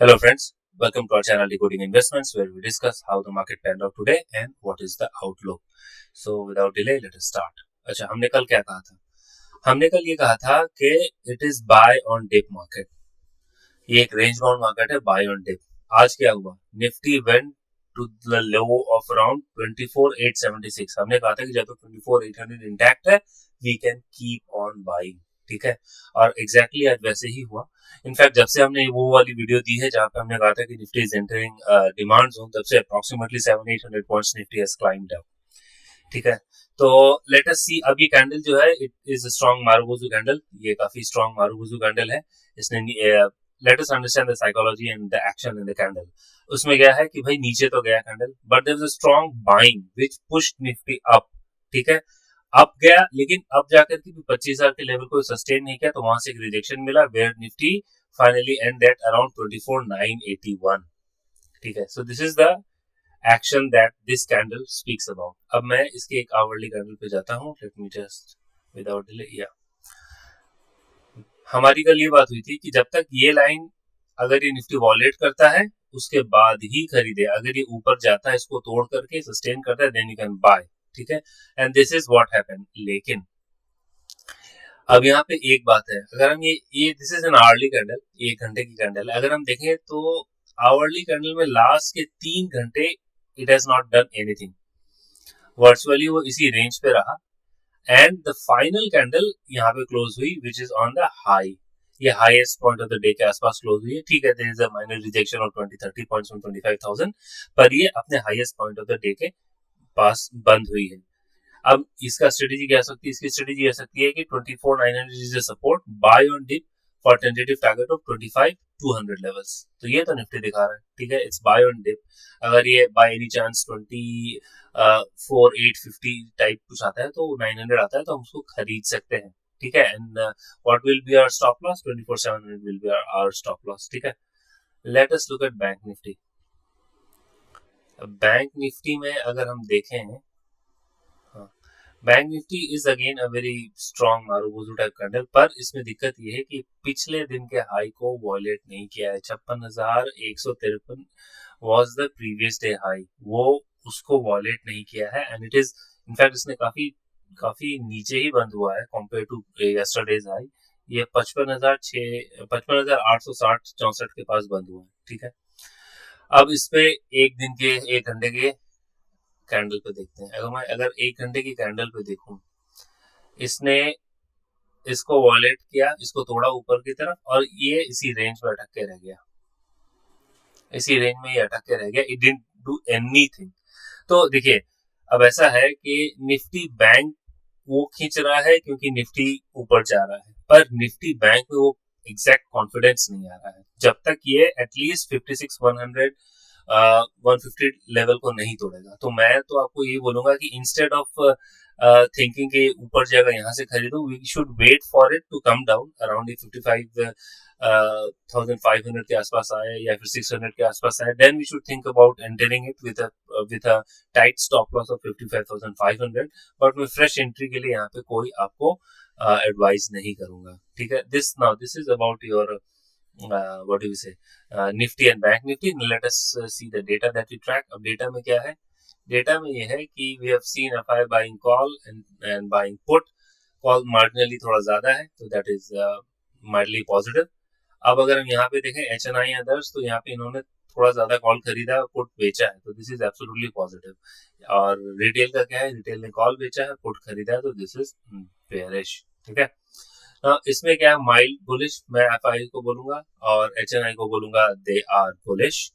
Hello friends, welcome to our channel Decoding Investments where we discuss how the market panned out today and what is the outlook. So without delay, let us start. अच्छा, हमने कल क्या कहा था? हमने कल ये कहा था कि it is buy on dip market. ये एक रेंज बाउंड मार्केट है, बाय ऑन डिप. आज क्या हुआ? Nifty went to the low of around 24,876. हमने कहा था कि जब तक 24,800 इंटैक्ट है we can keep on buying. ठीक है, और एग्जैक्टली आज वैसे ही हुआ. इनफैक्ट जब से हमने वो वाली वीडियो दी है जहां पे हमने कहा था कि Nifty is entering demand zone, तब से approximately 700-800 points Nifty has climbed up. ठीक है, तो लेट अस सी. अब ये कैंडल जो है it is a strong marubozu candle. ये काफी स्ट्रांग मारुगुजु कैंडल है. इसने let us understand the psychology and the action in the candle. उसमें क्या है कि भाई नीचे तो गया candle but there is a strong buying which pushed Nifty up. ठीक है, अप गया लेकिन अब जाकर के भी 25,000 के लेवल को सस्टेन नहीं किया, तो वहां से एक रिजेक्शन मिला where Nifty finally end at around 24,981. ठीक है, so this is the action that this candle speaks about. अब मैं इसके एक आवरली कैंडल पे जाता हूँ. Let me just without delay. या हमारी कल ये बात हुई थी कि जब तक ये लाइन अगर ये निफ्टी वॉलेट करता है उसके बाद ही खरीदे. अगर ये ऊपर जाता है इसको तोड़ करके सस्टेन करता है देन यू कैन बाय. ठीक है, and this is what happened. लेकिन अब यहाँ पे एक बात है, अगर हम ये this is an hourly candle, 1 घंटे की कैंडल है. अगर हम देखें तो आवरली कैंडल में लास्ट के 3 घंटे it has not done anything. Virtually वो इसी रेंज पे रहा एंड द फाइनल कैंडल यहाँ पे क्लोज हुई which is on the high. ये highest point of the day के आसपास क्लोज हुई है. ठीक है, there is a minor rejection of 20-30 points on 25,000, पर ये अपने highest point of the day के पास बंद हुई है. अब इसका स्ट्रेटेजी क्या सकती है? इसकी स्ट्रेटेजी यह सकती है कि 24,900 is the support, buy on dip for tentative target of 25,200 levels. तो ये तो निफ्टी दिखा रहा है. ठीक है, इट्स बाय ऑन डिप. अगर ये बाय एनी चांस 24,850 टाइप कुछ आता है तो 900 आता है तो हम उसको खरीद सकते हैं. ठीक है, and what will be our stop loss? 24,700 will be our stop loss. ठीक है, let us look at bank Nifty. Bank Nifty में अगर हम देखें, bank Nifty is again a very strong marubozu type candle, पर इसमें दिक्कत ये है कि पिछले दिन के हाई को वॉलेट नहीं किया है. 56,153 was the previous day high, वो उसको वॉलेट नहीं किया है एंड इट इज इनफैक्ट इसने काफी काफी नीचे ही बंद हुआ है कंपेयर टू यस्टरडेज हाई. ये 55,860-64 के पास बंद हुआ है. ठीक है, अब इस पे एक दिन के 1 घंटे के कैंडल पे देखते हैं. अगर 1 घंटे की कैंडल पे देखूं, इसने इसको वॉलेट किया, इसको तोड़ा ऊपर की तरफ और ये इसी रेंज में अटक के रह गया. इसी रेंज में ये अटक के रह गया. It didn't do anything. तो देखिए, अब ऐसा है कि निफ्टी बैंक वो खींच रहा है क्योंकि निफ्टी ऊपर जा रहा है, पर निफ्टी बैंक में वो एग्जैक्ट कॉन्फिडेंस नहीं आ रहा है जब तक ये एटलीस्ट 56,100 150 लेवल को नहीं तोड़ेगा. तो मैं तो आपको ये बोलूंगा कि इंस्टेड ऑफ थिंकिंग के ऊपर जाएगा यहाँ से खरीदो, we should wait for it to come down around 55,500 के आसपास आए या फिर 600 के आसपास आए. Then we should think about entering it with a tight stop loss of 55,500. But मैं फ्रेश एंट्री के लिए यहाँ पे कोई आपको एडवाइस नहीं करूंगा. ठीक है, this is about your what do you say, Nifty and Bank Nifty. Let us see the data that we track. अब डेटा में क्या है? डेटा में ये है कि we have seen FI buying call and buying put. Call marginally थोड़ा ज्यादा है तो that is mildly positive. अब अगर हम यहाँ पे देखें HNI others, तो यहाँ पे इन्होंने थोड़ा ज्यादा कॉल खरीदा पुट बेचा है, तो दिस इज एब्सोल्युटली पॉजिटिव. और रिटेल का क्या है? रिटेल ने कॉल बेचा है, पुट खरीदा है, तो दिस इज बेयरिश. ठीक है, इसमें क्या है? माइल्ड बुलिश मैं एफआई को बोलूंगा और एचएनआई को बोलूंगा दे आर बुलिश,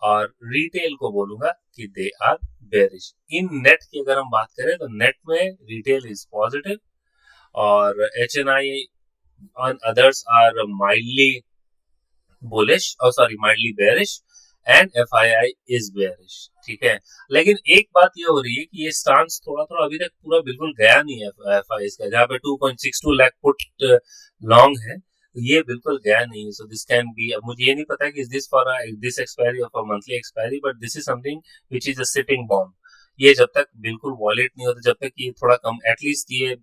और रिटेल को बोलूंगा कि दे आर बेरिश. इन नेट की अगर हम बात करें तो नेट में रिटेल इज पॉजिटिव और HNI on others are mildly bullish or sorry mildly bearish and FII is bearish. ठीक है, लेकिन एक बात ये हो रही है कि ये स्टांस थोड़ा थोड़ा अभी तक पूरा बिल्कुल गया नहीं है FII का, जहाँ पे 2.62 लाख पुट लॉन्ग है, ये बिल्कुल गया नहीं है. सो दिस कैन बी, अब मुझे ये नहीं पता कि is this for this expiry of a monthly expiry, but this is something which is a sitting bomb. ये जब तक बिल्कुल वॉलेट नहीं होता, जब तक ये थोड़ा कम एटलीस्ट ये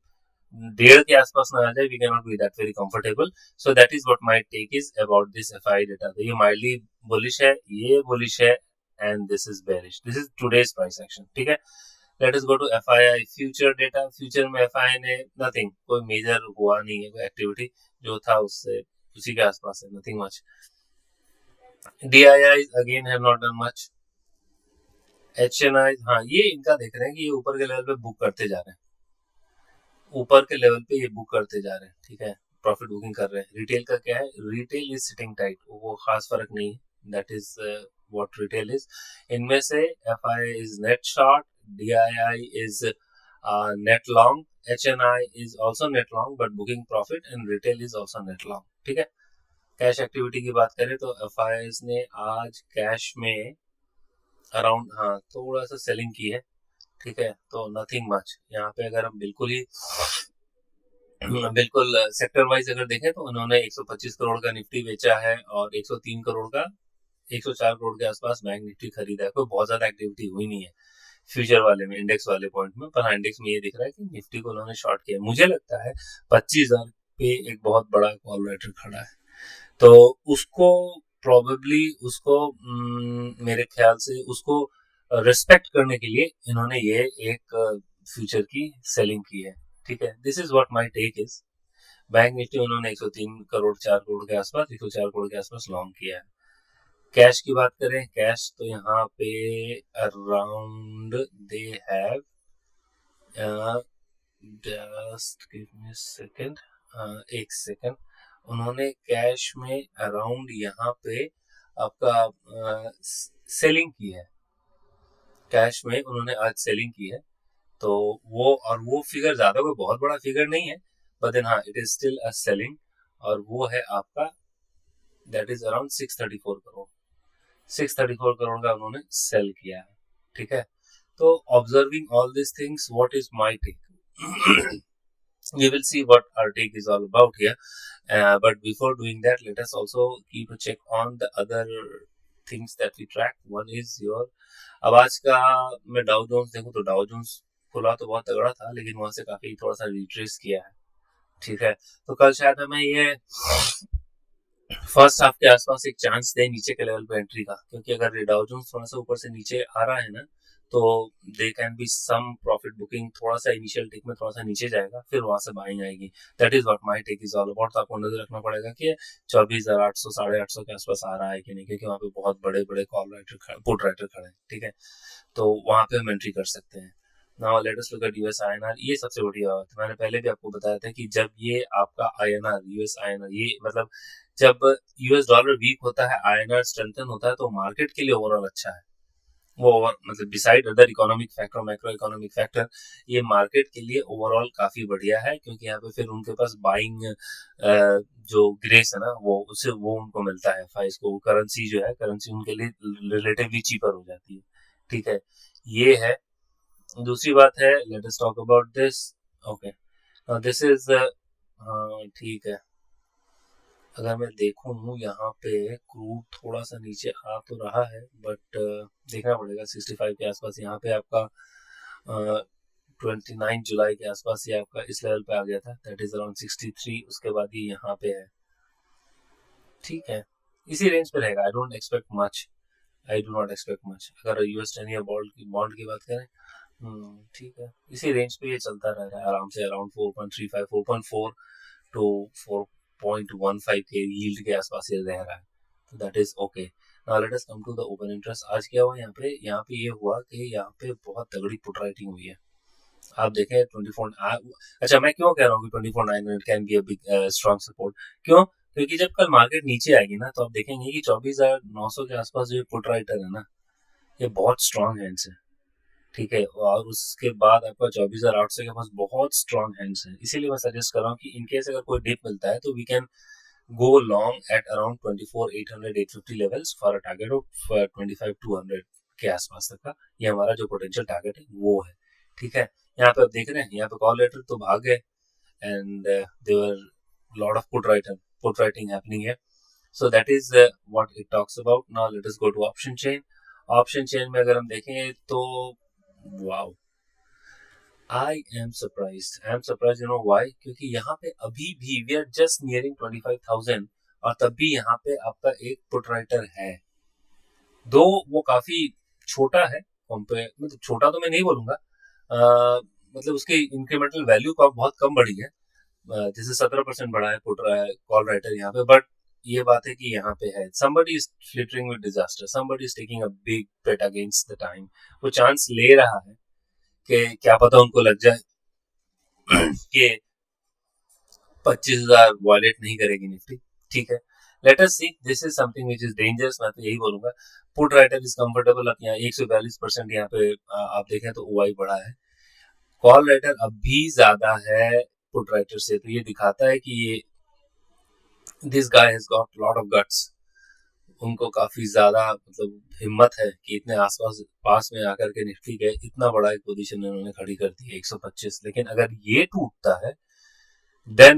डेढ़ के आसपास ना आ जाए, we can not be that very comfortable. So that is what my take is about this FI data. तो ये माइल्डली बुलिश है, ये बुलिश है, and this is bearish. This is today's price action. ठीक है, let us go to FII future data. Future में FI ने nothing, कोई मेजर हुआ नहीं है, कोई एक्टिविटी जो था उससे उसी के आसपास है, nothing much. DII again have not done much. HNI, हाँ ये इनका देख रहे हैं कि ये ऊपर के लेवल पे बुक करते जा रहे हैं, ऊपर के लेवल पे ये बुक करते जा रहे हैं. ठीक है, प्रॉफिट बुकिंग कर रहे हैं. रिटेल का क्या है, रिटेल इज सिटिंग टाइट, वो खास फर्क नहीं है. That is what retail is. इनमें से FI is net short, DII is net long, HNI is also net long but booking profit, and retail is also net long. ठीक है, cash activity की बात करें तो एफआई ने आज कैश में अराउंड, हाँ थोड़ा सा सेलिंग की है. ठीक है, तो नथिंग मच यहाँ पे. अगर हम बिल्कुल सेक्टर वाइज अगर देखें तो उन्होंने 125 करोड़ का निफ्टी बेचा है और 103 करोड़ का, 104 करोड़ के आसपास बैंक निफ्टी खरीदा है. कोई बहुत ज्यादा एक्टिविटी हुई नहीं है फ्यूचर वाले में, इंडेक्स वाले पॉइंट में. पर हाँ, इंडेक्स में ये दिख रहा है कि निफ्टी को उन्होंने शॉर्ट किया. मुझे लगता है 25,000 पे एक बहुत बड़ा कॉल राइटर खड़ा है, तो उसको प्रोबेबली उसको मेरे ख्याल से उसको रिस्पेक्ट करने के लिए इन्होंने ये एक फ्यूचर की सेलिंग की है. ठीक है, this is what my take is. Bank Nifty उन्होंने 103 करोड़ 4 करोड़ के आसपास, 104 करोड़ के आसपास लॉन्ग किया है. कैश की बात करें, कैश तो यहाँ पे around they have, just give me second, एक सेकंड. उन्होंने कैश में अराउंड यहाँ पे आपका सेलिंग की है. कैश में उन्होंने आज सेलिंग की है, तो वो फिगर ज्यादा कोई बहुत बड़ा फिगर नहीं है, बट देन हाँ it is still a selling. और वो है आपका, that is around 634 crore. 634 crore का उन्होंने सेल किया है. ठीक है, तो observing all this things, what is my take? You will see what our take is all about here. But before doing that, let us also keep a check on the other things that we track. One is your, अब आज का मैं Dow Jones देखूं तो Dow Jones खुला तो बहुत तगड़ा था, लेकिन वहां से काफी थोड़ा सा रिट्रेस किया है. ठीक है, तो कल शायद हमें ये फर्स्ट हाफ के आसपास एक चांस दे नीचे के लेवल पे एंट्री का, क्योंकि अगर डाउ जोन्स थोड़ा सा ऊपर से नीचे आ रहा है ना, तो they can be some profit booking. थोड़ा सा इनिशियल टेक में थोड़ा सा नीचे जाएगा, फिर वहां से बाइंग आएगी. That is what my take is all about. तो आपको नजर रखना पड़ेगा कि 24,800 850 के आसपास आ रहा है कि नहीं, क्योंकि वहाँ पे बहुत बड़े बड़े कॉल राइटर, पुट राइटर खड़े हैं. ठीक है, तो वहां पे हम एंट्री कर सकते हैं. Now let us look at US INR. ये सबसे बड़ी बात है, मैंने पहले भी आपको बताया था कि जब ये आपका आईएनआर, यूएस आईएनआर, ये मतलब जब यूएस डॉलर वीक होता है, आईएनआर स्ट्रेंथन होता है, तो मार्केट के लिए ओवरऑल अच्छा है. वो मतलब decide other economic factor, macro economic factor, ये मार्केट के लिए ओवरऑल काफी बढ़िया है, क्योंकि यहाँ पे फिर उनके पास बाइंग जो ग्रेस है ना, वो उससे वो उनको मिलता है फाइज को. करेंसी जो है, करेंसी उनके लिए रिलेटिवली चीपर हो जाती है. ठीक है, ये है. दूसरी बात है, let us talk about this. Okay, this is, ठीक है. अगर मैं देखूं यहाँ पे क्रूड थोड़ा सा नीचे आ तो रहा है, बट देखना पड़ेगा. 65 के आसपास यहाँ पे आपका 29 जुलाई के आसपास ये आपका इस लेवल पे आ गया था, दैट इज अराउंड 63. उसके बाद ये यहाँ पे है. ठीक है, इसी रेंज पे रहेगा. I don't expect much, I do not expect much. अगर यूएस 10 ईयर बॉन्ड की बात करें, ठीक है, इसी रेंज पे ये चलता रह रहा है आराम से, अराउंड 4.35 4.4 टू 4.15 के यील्ड के आसपास ये रह रहा है. तो that is okay. Now let us come to the open interest. आज क्या हुआ यहाँ पे ये हुआ कि यहाँ पे बहुत तगड़ी पुट राइटिंग हुई है. आप देखें 24, अच्छा मैं क्यों कह रहा हूँ कि 24,900 can be a big strong support. क्यों? क्योंकि जब कल मार्केट नीचे आएगी ना, तो आप देखेंगे कि 24,900 के आसपास जो पुट राइटर है ना, ये बहुत स्ट्रॉन्ग हैंड्स है. ठीक है, और उसके बाद आपका 24,800 के पास बहुत स्ट्रॉन्ग हैंड्स है. इसीलिए मैं सजेस्ट कर रहा हूँ कि इनकेस अगर कोई डिप मिलता है तो we can go long at around 24,800 850 levels for a target of 25,200 के आसपास तक का. ये हमारा जो पोटेंशियल टारगेट है वो है. ठीक है, यहाँ पे आप देख रहे हैं, यहाँ पे कॉल लेटर तो भाग गए, and there lot of put writing happening है. So that is what it talks about. Now let us go to option chain. Option chain में अगर हम देखें तो wow, I am surprise, you know why? क्योंकि यहाँ पे अभी भी वी आर जस्ट नियरिंग 25,000 और तब भी यहाँ पे आपका एक पुट राइटर है। दो वो काफी छोटा है कंपेयर, मतलब छोटा तो मैं नहीं बोलूंगा, मतलब उसकी इंक्रीमेंटल वैल्यू का बहुत कम बढ़ी है। जैसे 17% बढ़ा है पुट कॉल राइटर यहाँ पे, बट ये बात है कि यहाँ पे है somebody is flittering with disaster, somebody is taking a big bet against the time। वो चांस ले रहा है कि क्या पता उनको लग जाए कि 25,000 वॉलेट नहीं करेगी निफ्टी। ठीक है, let us see, this is something which is dangerous, मैं तो यही बोलूंगा। पुट राइटर इज कंफर्टेबल, अब यहाँ 142% यहाँ पे आप देखें तो ओआई बढ़ा है। कॉल राइटर अब भी ज्यादा है पुट राइटर से, तो ये दिखाता है कि ये this guy has got lot of guts. उनको काफी ज्यादा मतलब हिम्मत है कि इतने आसपास पास में आकर के निफ्टी के इतना बड़ा एक पोजीशन इन्होंने खड़ी कर दी है 125। लेकिन अगर ये टूटता है देन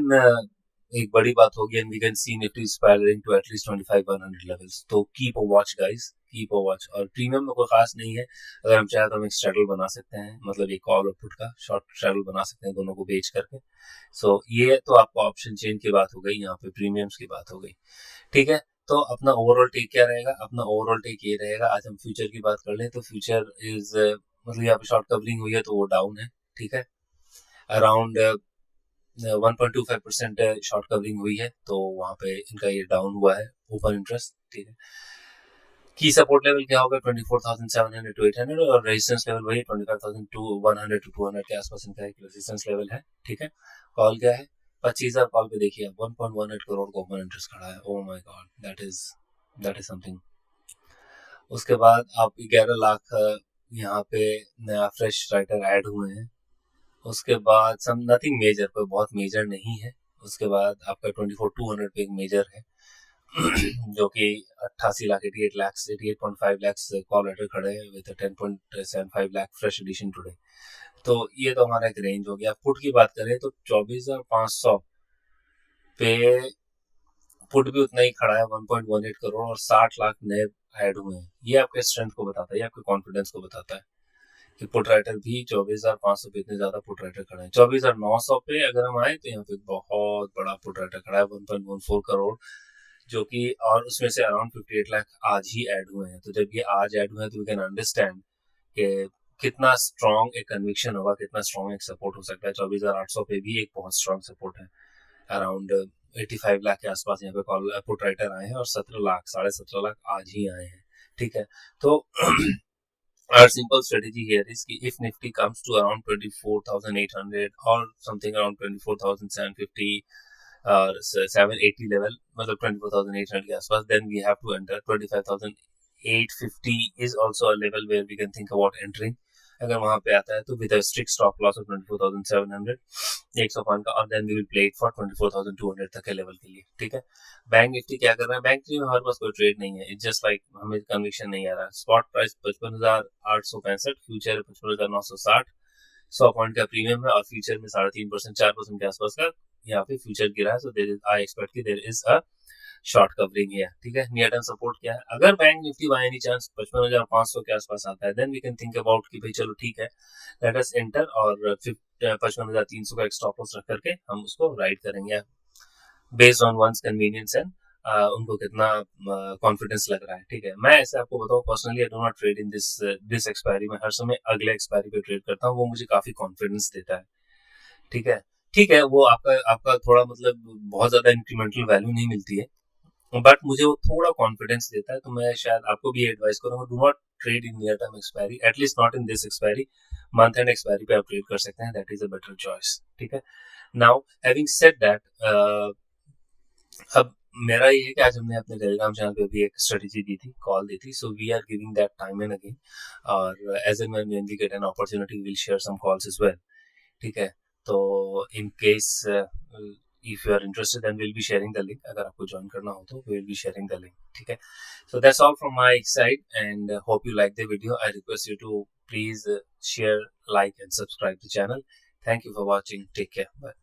एक बड़ी बात होगी, and we can see Nifty spiraling to at least 25,100 levels. तो keep a watch guys, keep a watch. और प्रीमियम में कोई खास नहीं है, अगर हम चाहे तो हम एक स्ट्रैडल बना सकते हैं, मतलब एक कॉल और पुट का शॉर्ट स्ट्रैडल बना सकते हैं दोनों को बेच करके। सो ये तो आपको ऑप्शन चेन की बात हो गई, यहाँ पे प्रीमियम्स की बात हो गई। ठीक है, तो अपना ओवरऑल टेक क्या रहेगा? अपना ओवरऑल टेक ये रहेगा, आज हम फ्यूचर की बात कर लें तो फ्यूचर इज मतलब यहाँ पे शॉर्ट कवरिंग हुई है तो वो डाउन है। ठीक है, अराउंड 1.25% शॉर्ट कवरिंग हुई है, तो वहां पे इनका ये डाउन हुआ है ओपन इंटरेस्ट। ठीक है, की सपोर्ट लेवल क्या होगा? 24,700 टू 800, और रेजिस्टेंस लेवल वही 25,000 टू 100 टू 200 के आसपास इनका एक रेजिस्टेंस लेवल है। ठीक है, कॉल क्या है? 25,000 कॉल पे देखिए, 1.18 करोड़ का ओपन इंटरेस्ट खड़ा है। Oh my God, that is something. उसके बाद आप 11 लाख यहाँ पे नया फ्रेश राइटर ऐड हुए हैं। उसके बाद सम नथिंग मेजर, कोई बहुत मेजर नहीं है। उसके बाद आपका 24,200 पे एक मेजर है जो कि 88 lakh 88 lakhs 88.5 lakhs call letter खड़े हैं विद 10.75 लाख फ्रेश एडिशन टुडे। तो ये तो हमारा एक रेंज हो गया। पुट की बात करें तो 24,500 पे पुट भी उतना ही खड़ा है 1.18 करोड़, और 60 लाख नए ऐड हुए हैं। ये आपके स्ट्रेंथ को बताता है, ये आपके कॉन्फिडेंस को बताता है कि पुट राइटर भी 24,500 पे इतने ज्यादा पुट राइटर खड़े हैं। 24,900 पे अगर हम आए तो यहाँ पे बहुत बड़ा पुट राइटर खड़ा है 1.14 करोड़, जो कि और उसमें से अराउंड 58 लाख आज ही ऐड हुए हैं। तो जब ये आज ऐड हुए हैं तो वी कैन अंडरस्टैंड कि कितना स्ट्रॉन्ग एक कन्विक्शन होगा, कितना स्ट्रॉन्ग एक सपोर्ट हो सकता है। 24,800 पे भी एक बहुत स्ट्रॉन्ग सपोर्ट है। अराउंड 85 लाख के आसपास यहाँ पे कॉल पुट राइटर आए हैं, और 17 लाख 17.5 लाख आज ही आए हैं। ठीक है, तो our simple strategy here is कि if Nifty comes to around 24,800 or something around 24,750 or 780 level, मतलब 24,800 के आसपास, then we have to enter। 25,850 is also a level where we can think about entering। अगर वहां पे आता है तो with strict stop loss of 24,700 105 का, और then we will play it for 24,200 तक के लेवल के लिए। ठीक है, बैंक निफ्टी क्या कर रहा है? बैंक निफ्टी में हमारे पास कोई ट्रेड नहीं है, इट्स जस्ट लाइक हमें कन्विक्शन नहीं आ रहा। स्पॉट प्राइस 55,865, फ्यूचर 55,960, 100 पॉइंट का प्रीमियम है, और फ्यूचर में 3.5% 4% के आसपास का यहाँ पे फ्यूचर गिरा है। So there is, I expect कि there is a short covering है। ठीक है, नियर टर्म सपोर्ट क्या है? अगर bank Nifty by any chance 55,500 के आसपास आता है, then we can think about कि भाई चलो ठीक है, लेट अस एंटर, और 55,300 का एक स्टॉप लॉस रख करके हम उसको राइड करेंगे based on one's convenience and उनको कितना कॉन्फिडेंस लग रहा है। ठीक है, मैं ऐसे आपको बताऊं personally, I do not trade in this expiry में, हर समय अगले एक्सपायरी पे ट्रेड करता हूँ, वो मुझे काफी कॉन्फिडेंस देता है। ठीक है, ठीक है, वो आपका आपका थोड़ा मतलब बहुत ज्यादा इंक्रीमेंटल वैल्यू नहीं मिलती है, बट मुझे वो थोड़ा कॉन्फिडेंस देता है। तो मैं शायद आपको भी एडवाइस करूंगा, do not trade in near term expiry, at least not in this expiry. Month and expiry पे आप ट्रेड कर सकते हैं, that is a better choice. ठीक है, नाउ हैविंग सेड दैट, अब मेरा ये है कि आज हमने अपने टेलीग्राम चैनल पे भी एक स्ट्रेटेजी दी थी, कॉल दी थी, so we are giving that time and again, और as and when we get an opportunity will share some calls as well. ठीक है, तो in case if you are interested then will be sharing the link, अगर आपको join करना हो तो will be sharing the link. ठीक है, so that's all from my side, and hope you like the video। I request you to please share, like and subscribe the channel। Thank you for watching, take care, bye।